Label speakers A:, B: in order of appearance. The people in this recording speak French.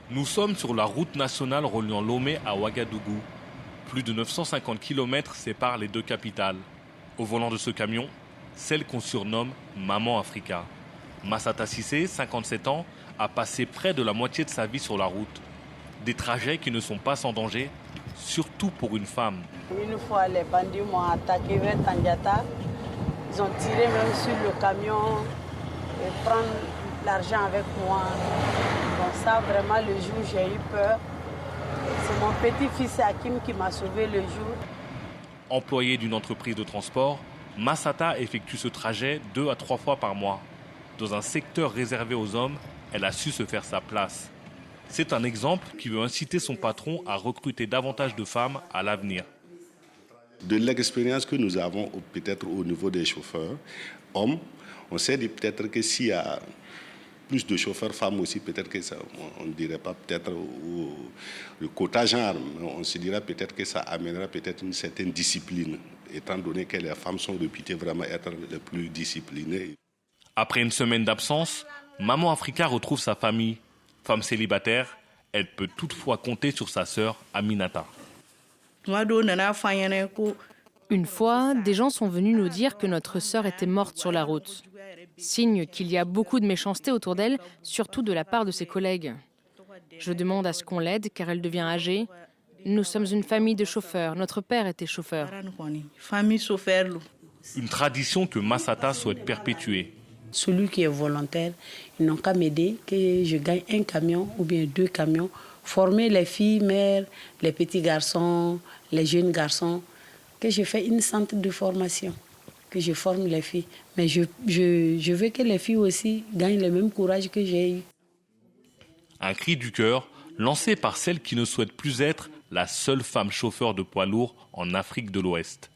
A: Nous sommes sur la route nationale reliant Lomé à Ouagadougou. Plus de 950 km séparent les deux capitales. Au volant de ce camion, celle qu'on surnomme Maman Africa. Massata Cissé, 57 ans, a passé près de la moitié de sa vie sur la route. Des trajets qui ne sont pas sans danger, surtout pour une femme.
B: Une fois, les bandits m'ont attaqué vers Tandiata. Ils ont tiré même sur le camion et prendre l'argent avec moi. Donc ça, vraiment, le jour où j'ai eu peur, c'est mon petit-fils Hakim qui m'a sauvé le jour.
A: Employée d'une entreprise de transport, Massata effectue ce trajet 2 à 3 fois par mois. Dans un secteur réservé aux hommes, elle a su se faire sa place. C'est un exemple qui veut inciter son patron à recruter davantage de femmes à l'avenir.
C: De l'expérience que nous avons peut-être au niveau des chauffeurs hommes, on sait peut-être que s'il y a plus de chauffeurs femmes aussi, peut-être que ça, on ne dirait pas peut-être le quota genre, mais on se dira peut-être que ça amènera peut-être une certaine discipline, étant donné que les femmes sont réputées vraiment être les plus disciplinées.
A: Après une semaine d'absence, Maman Africa retrouve sa famille. Femme célibataire, elle peut toutefois compter sur sa sœur Aminata.
D: Une fois, des gens sont venus nous dire que notre sœur était morte sur la route. Signe qu'il y a beaucoup de méchanceté autour d'elle, surtout de la part de ses collègues. Je demande à ce qu'on l'aide car elle devient âgée. Nous sommes une famille de chauffeurs. Notre père était chauffeur.
A: Une tradition que Massata souhaite perpétuer.
B: Celui qui est volontaire, ils n'ont qu'à m'aider, que je gagne un camion ou bien 2 camions. Former les filles, mères, les petits garçons, les jeunes garçons, que je fais une centre de formation, que je forme les filles. Mais je veux que les filles aussi gagnent le même courage que j'ai eu.
A: Un cri du cœur lancé par celle qui ne souhaite plus être la seule femme chauffeur de poids lourd en Afrique de l'Ouest.